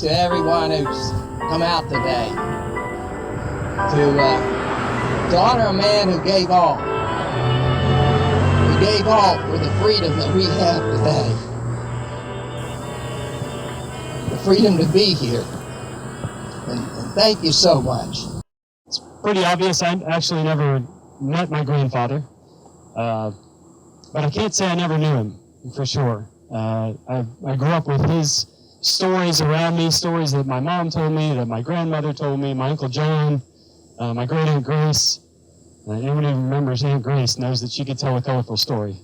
to everyone who's come out today to honor a man who gave all. He gave all for the freedom that we have today. The freedom to be here. And thank you so much. It's pretty obvious I actually never met my grandfather, but I can't say I never knew him for sure. I grew up with his stories around me, stories that my mom told me, that my grandmother told me, my Uncle John, my great Aunt Grace. Anyone who remembers Aunt Grace knows that she could tell a colorful story.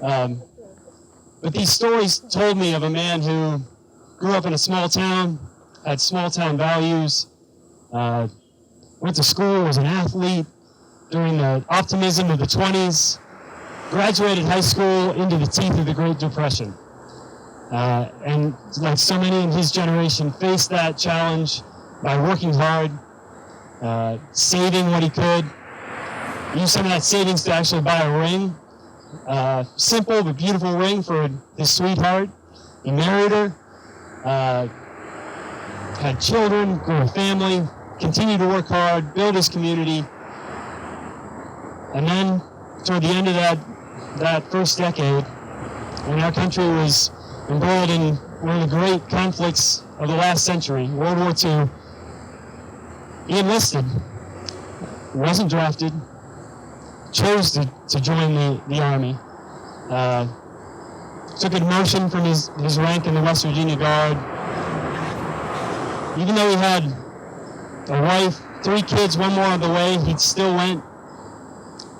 But these stories told me of a man who grew up in a small town, had small town values, went to school, was an athlete during the optimism of the 20s, graduated high school into the teeth of the Great Depression. And like so many in his generation, faced that challenge by working hard, saving what he could, used some of that savings to actually buy a ring, simple but beautiful ring for his sweetheart. He married her, had children, grew a family, continued to work hard, build his community. And then, toward the end of that first decade, when our country was embroiled in one of the great conflicts of the last century, World War II, he enlisted, wasn't drafted, chose to join the Army, took a demotion from his rank in the West Virginia Guard. Even though he had a wife, 3 kids, 1 more on the way, he still went.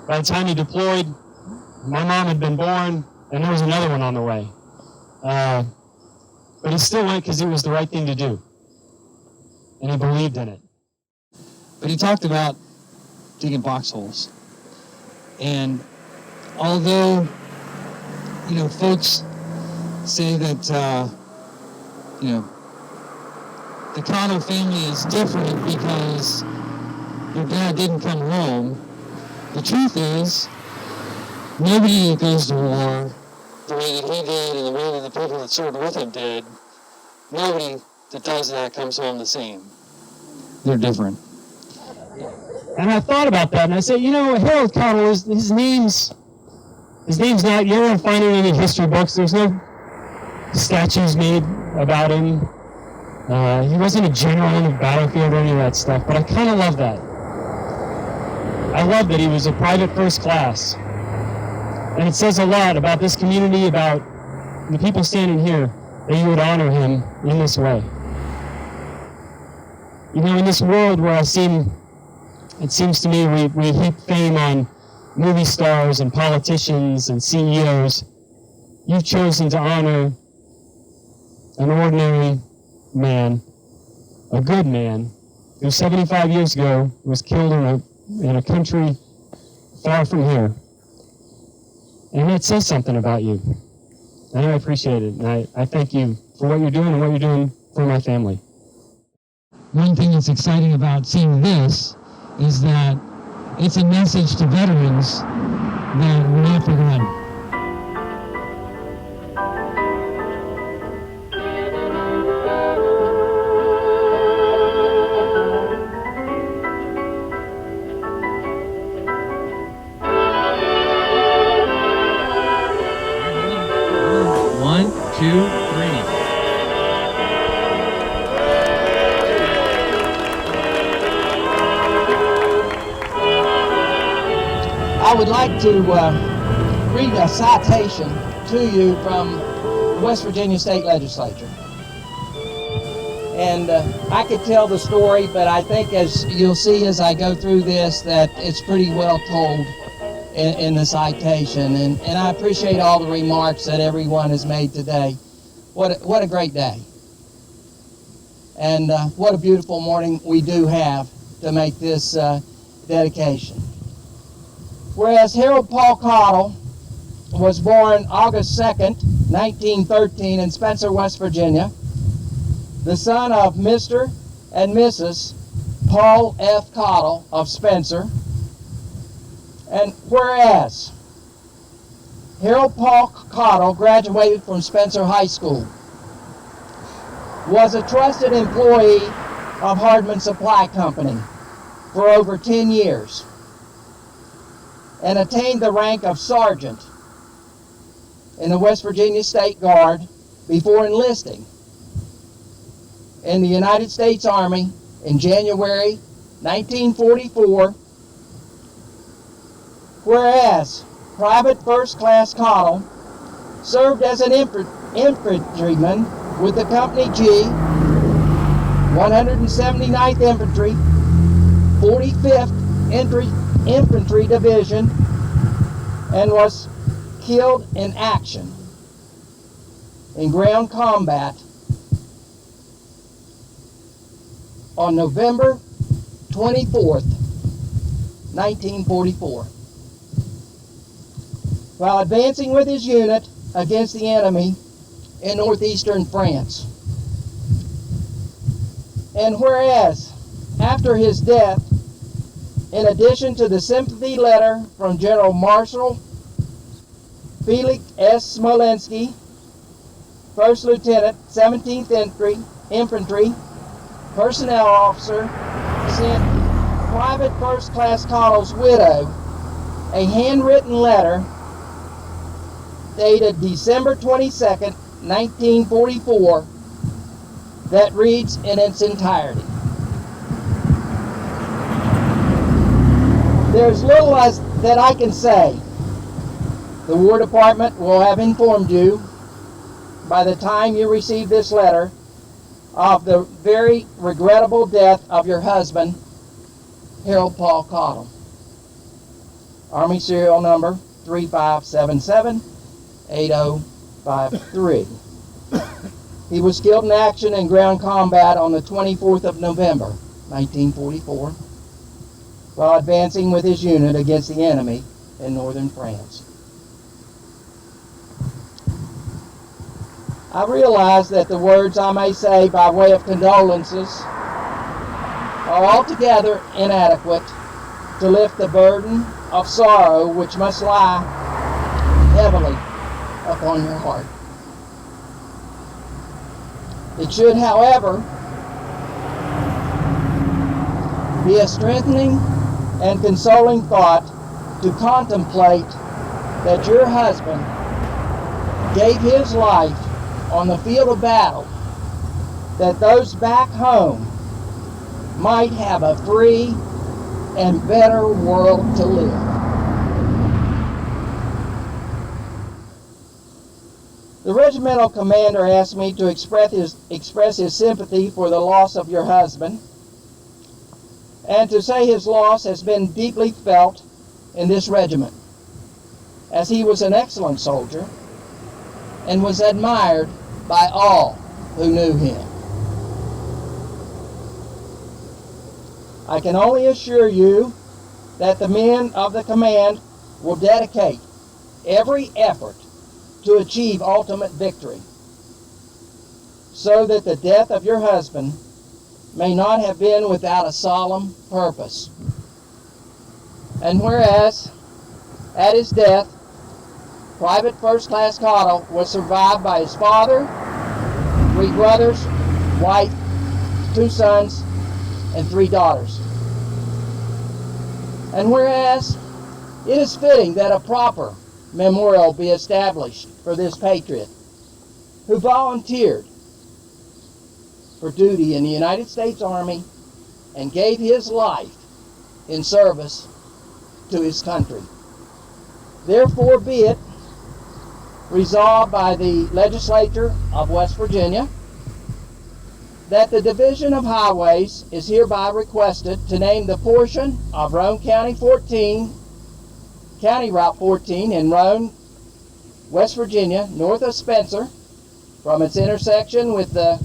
By the time he deployed, my mom had been born, and there was another one on the way. But he still went because it was the right thing to do, and he believed in it. But he talked about digging box holes. And although, folks say that, the Cottle family is different because your dad didn't come home, the truth is, nobody that goes to war the way that he did and the way that the people that served with him did, nobody that does that comes home the same. They're different. And I thought about that, and I said, Harold Cottle, his name's not, you won't find it in any history books. There's no statues made about him. He wasn't a general on the battlefield or any of that stuff, but I kind of love that. I love that he was a private first class. And it says a lot about this community, about the people standing here, that you would honor him in this way. In this world where it seems to me we heap fame on movie stars and politicians and CEOs, you've chosen to honor an ordinary man, a good man, who 75 years ago was killed in a country far from here. And it says something about you. And I appreciate it. And I thank you for what you're doing and what you're doing for my family. One thing that's exciting about seeing this is that it's a message to veterans that we're not forgotten. One, two, three. I would like to read a citation to you from the West Virginia State Legislature. And I could tell the story, but I think as you'll see as I go through this that it's pretty well told in the citation. And I appreciate all the remarks that everyone has made today. What a great day. And what a beautiful morning we do have to make this dedication. Whereas Harold Paul Cottle was born August 2nd, 1913 in Spencer, West Virginia, the son of Mr. and Mrs. Paul F. Cottle of Spencer. And whereas Harold Paul Cottle graduated from Spencer High School, was a trusted employee of Hardman Supply Company for over 10 years and attained the rank of sergeant in the West Virginia State Guard before enlisting in the United States Army in January 1944, whereas Private First Class Cottle served as an infantryman with the Company G, 179th Infantry, 45th Infantry Division, and was killed in action in ground combat on November 24th, 1944, while advancing with his unit against the enemy in northeastern France. And whereas, after his death, in addition to the sympathy letter from General Marshal Felix S. Smolensky, 1st Lieutenant, 17th Infantry, Personnel Officer, sent Private First Class Cottle's widow a handwritten letter dated December 22nd, 1944, that reads in its entirety. There's little that I can say. The War Department will have informed you by the time you receive this letter of the very regrettable death of your husband, Harold Paul Cottle. Army serial number 3577-8053. He was killed in action in ground combat on the 24th of November, 1944, while advancing with his unit against the enemy in northern France. I realize that the words I may say by way of condolences are altogether inadequate to lift the burden of sorrow which must lie heavily upon your heart. It should, however, be a strengthening and consoling thought to contemplate that your husband gave his life on the field of battle, that those back home might have a free and better world to live. The regimental commander asked me to express his sympathy for the loss of your husband, and to say his loss has been deeply felt in this regiment, as he was an excellent soldier and was admired by all who knew him. I can only assure you that the men of the command will dedicate every effort to achieve ultimate victory, so that the death of your husband may not have been without a solemn purpose. And whereas, at his death, Private First Class Cottle was survived by his father, 3 brothers, wife, 2 sons, and 3 daughters. And whereas, it is fitting that a proper memorial be established for this patriot who volunteered for duty in the United States Army and gave his life in service to his country. Therefore be it resolved by the legislature of West Virginia that the Division of Highways is hereby requested to name the portion of Roane County Route 14 in Roane, West Virginia, north of Spencer, from its intersection with the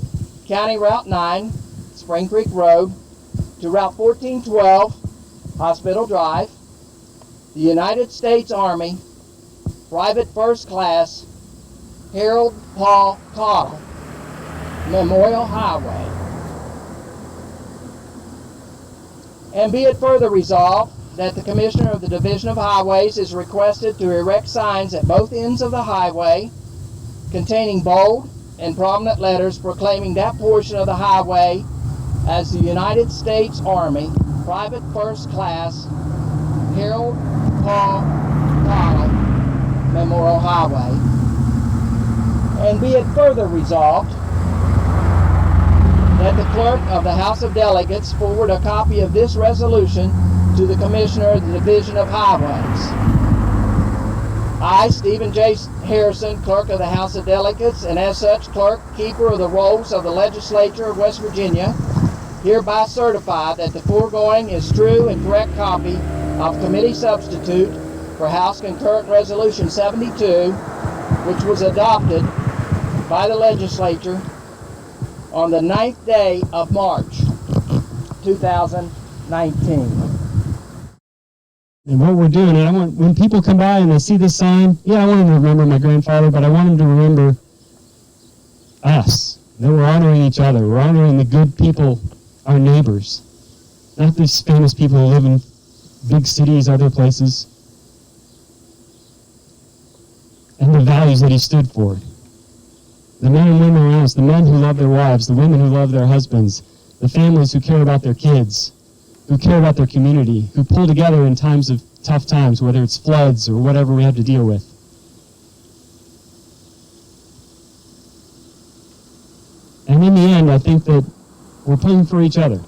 County Route 9, Spring Creek Road, to Route 1412, Hospital Drive, the United States Army Private First Class Harold Paul Cottle Memorial Highway. And be it further resolved that the Commissioner of the Division of Highways is requested to erect signs at both ends of the highway containing bold in prominent letters proclaiming that portion of the highway as the United States Army Private First Class Harold Paul Cottle Memorial Highway. And be it further resolved that the clerk of the House of Delegates forward a copy of this resolution to the Commissioner of the Division of Highways. I, Stephen J. Harrison, Clerk of the House of Delegates, and as such, Clerk, Keeper of the Rolls of the Legislature of West Virginia, hereby certify that the foregoing is true and correct copy of Committee Substitute for House Concurrent Resolution 72, which was adopted by the Legislature on the 9th day of March, 2019. And what we're doing, and I want, when people come by and they see this sign, I want them to remember my grandfather, but I want them to remember us, that we're honoring each other. We're honoring the good people, our neighbors, not these famous people who live in big cities, other places, and the values that he stood for. The men and women around us, the men who love their wives, the women who love their husbands, the families who care about their kids, who care about their community, who pull together in times of tough times, whether it's floods or whatever we have to deal with. And in the end, I think that we're pulling for each other.